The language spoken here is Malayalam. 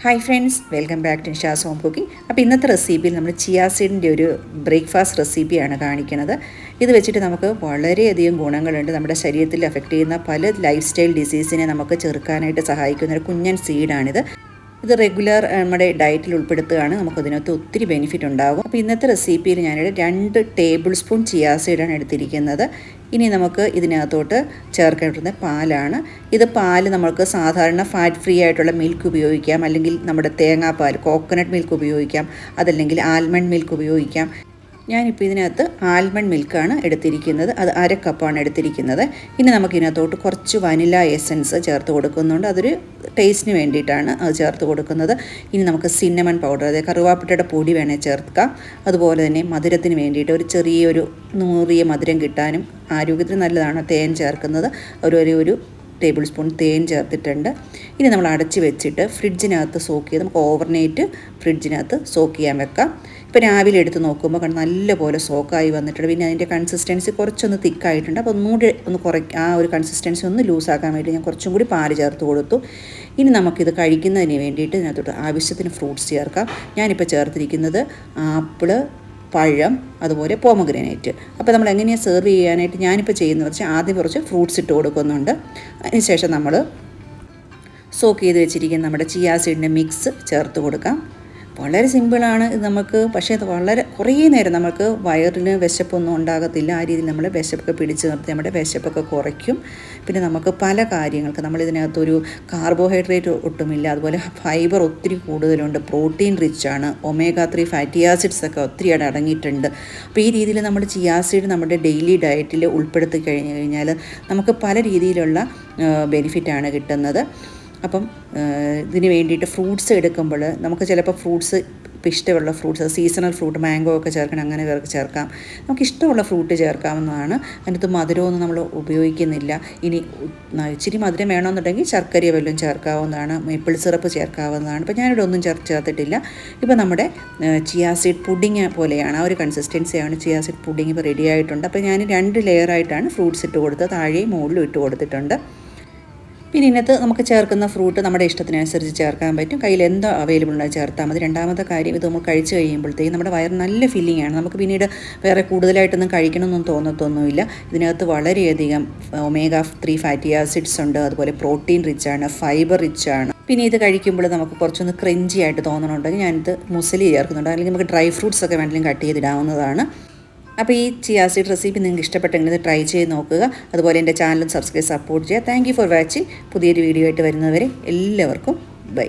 Hi friends, welcome back to Nisha's home cooking. അപ്പോൾ ഇന്നത്തെ റെസിപ്പിയിൽ നമ്മൾ ചിയാ സീഡിൻ്റെ ഒരു ബ്രേക്ക്ഫാസ്റ്റ് റെസിപ്പിയാണ് കാണിക്കുന്നത്. ഇത് വെച്ചിട്ട് നമുക്ക് വളരെയധികം ഗുണങ്ങളുണ്ട്. നമ്മുടെ ശരീരത്തിൽ അഫക്റ്റ് ചെയ്യുന്ന പല ലൈഫ് സ്റ്റൈൽ ഡിസീസിനെ നമുക്ക് ചെറുക്കാനായിട്ട് സഹായിക്കുന്ന ഒരു കുഞ്ഞൻ സീഡാണിത്. ഇത് റെഗുലർ നമ്മുടെ ഡയറ്റിൽ ഉൾപ്പെടുത്തുകയാണ്, നമുക്കതിനകത്ത് ഒത്തിരി ബെനിഫിറ്റ് ഉണ്ടാകും. അപ്പോൾ ഇന്നത്തെ റെസിപ്പിയിൽ ഞാനിവിടെ 2 ടേബിൾ സ്പൂൺ ചിയാ സീഡാണ് എടുത്തിരിക്കുന്നത്. ഇനി നമുക്ക് ഇതിനകത്തോട്ട് ചേർക്കേണ്ടുന്ന പാലാണ്. ഇത് പാല് നമുക്ക് സാധാരണ ഫാറ്റ് ഫ്രീ ആയിട്ടുള്ള മിൽക്ക് ഉപയോഗിക്കാം, അല്ലെങ്കിൽ നമ്മുടെ തേങ്ങാപ്പാൽ കോക്കനട്ട് മിൽക്ക് ഉപയോഗിക്കാം, അതല്ലെങ്കിൽ ആൽമണ്ട് മിൽക്ക് ഉപയോഗിക്കാം. ഞാനിപ്പോൾ ഇതിനകത്ത് ആൽമണ്ട് മിൽക്കാണ് എടുത്തിരിക്കുന്നത്. അത് 1/2 കപ്പാണ് എടുത്തിരിക്കുന്നത്. ഇനി നമുക്കിതിനകത്തോട്ട് കുറച്ച് വനില എസൻസ് ചേർത്ത് കൊടുക്കുന്നുണ്ട്. അതൊരു ടേസ്റ്റിന് വേണ്ടിയിട്ടാണ് അത് ചേർത്ത് കൊടുക്കുന്നത്. ഇനി നമുക്ക് സിന്നമൺ പൗഡർ, അതായത് കറുവാപ്പട്ടയുടെ പൊടി വേണേൽ ചേർക്കാം. അതുപോലെ തന്നെ മധുരത്തിന് വേണ്ടിയിട്ട് ഒരു ചെറിയൊരു നൂറിയ മധുരം കിട്ടാനും ആരോഗ്യത്തിന് നല്ലതാണ് തേൻ ചേർക്കുന്നത്. ഒരു ടേബിൾ സ്പൂൺ തേൻ ചേർത്തിട്ടുണ്ട്. ഇനി നമ്മൾ അടച്ച് വെച്ചിട്ട് ഫ്രിഡ്ജിനകത്ത് സോക്ക് ചെയ്ത് നമുക്ക് ഓവർനൈറ്റ് ഫ്രിഡ്ജിനകത്ത് സോക്ക് ചെയ്യാൻ വെക്കാം. ഇപ്പോൾ രാവിലെ എടുത്ത് നോക്കുമ്പോൾ നല്ലപോലെ സോക്കായി വന്നിട്ടുണ്ട്. പിന്നെ അതിൻ്റെ കൺസിസ്റ്റൻസി കുറച്ചൊന്ന് തിക്കായിട്ടുണ്ട്. അപ്പോൾ ഒന്നുകൂടി ആ ഒരു കൺസിസ്റ്റൻസി ഒന്ന് ലൂസാക്കാൻ വേണ്ടി ഞാൻ കുറച്ചും കൂടി പാല് ചേർത്ത് കൊടുത്തു. ഇനി നമുക്കിത് കഴിക്കുന്നതിന് വേണ്ടിയിട്ട് ഇതിനകത്തോട്ട് ആവശ്യത്തിന് ഫ്രൂട്ട്സ് ചേർക്കാം. ഞാനിപ്പോൾ ചേർത്തിരിക്കുന്നത് ആപ്പിള്, പഴം, അതുപോലെ പോമഗ്രാനൈറ്റ്. അപ്പോൾ നമ്മൾ എങ്ങനെയാണ് സെർവ് ചെയ്യാനായിട്ട് ഞാനിപ്പോൾ ചെയ്യുന്നത് വെച്ചാൽ ആദ്യം കുറച്ച് ഫ്രൂട്ട്സ് ഇട്ട് കൊടുക്കുന്നുണ്ട്. അതിനുശേഷം നമ്മൾ സോക്ക് ചെയ്ത് വെച്ചിരിക്കുന്ന നമ്മുടെ ചിയാ സീഡിൻ്റെ മിക്സ് ചേർത്ത് കൊടുക്കാം. വളരെ സിമ്പിളാണ് ഇത് നമുക്ക്, പക്ഷേ അത് വളരെ കുറേ നേരം നമുക്ക് വയറിന് വിശപ്പൊന്നും ഉണ്ടാകത്തില്ല. ആ രീതിയിൽ നമ്മൾ വിശപ്പൊക്കെ പിടിച്ച് നിർത്തി നമ്മുടെ വിശപ്പൊക്കെ കുറയ്ക്കും. പിന്നെ നമുക്ക് പല കാര്യങ്ങൾക്ക് നമ്മളിതിനകത്തൊരു കാർബോഹൈഡ്രേറ്റ് ഒട്ടുമില്ല, അതുപോലെ ഫൈബർ ഒത്തിരി കൂടുതലുണ്ട്, പ്രോട്ടീൻ റിച്ച് ആണ്, ഒമേഗ 3 ഫാറ്റി ആസിഡ്സ് ഒക്കെ ഒത്തിരിയായിട്ട് അടങ്ങിയിട്ടുണ്ട്. അപ്പോൾ ഈ രീതിയിൽ നമ്മുടെ ചിയാ സീഡ് നമ്മുടെ ഡെയിലി ഡയറ്റിൽ ഉൾപ്പെടുത്തി കഴിഞ്ഞാൽ നമുക്ക് പല രീതിയിലുള്ള ബെനിഫിറ്റാണ് കിട്ടുന്നത്. അപ്പം ഇതിന് വേണ്ടിയിട്ട് ഫ്രൂട്ട്സ് എടുക്കുമ്പോൾ നമുക്ക് ചിലപ്പോൾ ഫ്രൂട്ട്സ് ഇപ്പോൾ ഇഷ്ടമുള്ള ഫ്രൂട്ട്സ്, സീസണൽ ഫ്രൂട്ട്, മാംഗോ ഒക്കെ ചേർക്കണം, അങ്ങനെ ചേർക്കാം. നമുക്ക് ഇഷ്ടമുള്ള ഫ്രൂട്ട് ചേർക്കാവുന്നതാണ്. അതിനകത്ത് മധുരമൊന്നും നമ്മൾ ഉപയോഗിക്കുന്നില്ല. ഇനി ഇച്ചിരി മധുരം വേണമെന്നുണ്ടെങ്കിൽ ശർക്കരയോ വല്ലതും ചേർക്കാവുന്നതാണ്, മേപ്പിൾ സിറപ്പ് ചേർക്കാവുന്നതാണ്. ഇപ്പോൾ ഞാനിവിടെ ഒന്നും ചേർത്തിട്ടില്ല. ഇപ്പോൾ നമ്മുടെ ചിയാ സീഡ് പുഡിങ് പോലെയാണ്, ആ ഒരു കൺസിസ്റ്റൻസിയാണ് ചിയാ സീഡ് പുഡിങ് ഇപ്പോൾ റെഡി ആയിട്ടുണ്ട്. അപ്പോൾ ഞാൻ 2 ലെയറായിട്ടാണ് ഫ്രൂട്ട്സ് ഇട്ട് കൊടുത്തത്, താഴെയും മുകളിലും ഇട്ട് കൊടുത്തിട്ടുണ്ട്. പിന്നെ ഇതിനകത്ത് നമുക്ക് ചേർക്കുന്ന ഫ്രൂട്ട് നമ്മുടെ ഇഷ്ടത്തിനനുസരിച്ച് ചേർക്കാൻ പറ്റും. കയ്യിൽ എന്തോ അവൈലബിൾ ഉണ്ടെങ്കിൽ ചേർത്താൽ മതി. രണ്ടാമത്തെ കാര്യം, ഇത് നമ്മൾ കഴിച്ച് കഴിയുമ്പോഴത്തേക്കും നമ്മുടെ വയറ് നല്ല ഫില്ലിംഗ് ആണ്. നമുക്ക് പിന്നീട് വേറെ കൂടുതലായിട്ടൊന്നും കഴിക്കണമെന്നൊന്നും തോന്നത്തൊന്നുമില്ല. ഇതിനകത്ത് വളരെയധികം ഒമേഗ 3 ഫാറ്റി ആസിഡ്സ് ഉണ്ട്, അതുപോലെ പ്രോട്ടീൻ റിച്ച് ആണ്, ഫൈബർ റിച്ച് ആണ്. പിന്നെ ഇത് കഴിക്കുമ്പോൾ നമുക്ക് കുറച്ചൊന്ന് ക്രഞ്ചി ആയിട്ട് തോന്നണമെന്നുണ്ടെങ്കിൽ ഞാനിത് മുസലി ചേർക്കുന്നുണ്ട്, അല്ലെങ്കിൽ നമുക്ക് ഡ്രൈ ഫ്രൂട്ട്സ് ഒക്കെ വേണമെങ്കിലും കട്ട് ചെയ്തിടാവുന്നതാണ്. അപ്പോൾ ഈ ചിയാ സീഡ് റെസിപ്പി നിങ്ങൾക്ക് ഇഷ്ടപ്പെട്ടെങ്കിൽ ഇത് ട്രൈ ചെയ്ത് നോക്കുക. അതുപോലെ എൻ്റെ ചാനലും സബ്സ്ക്രൈബ് സപ്പോർട്ട് ചെയ്യുക. Thank you for watching. പുതിയൊരു വീഡിയോ ആയിട്ട് വരുന്നവരെ എല്ലാവർക്കും ബൈ.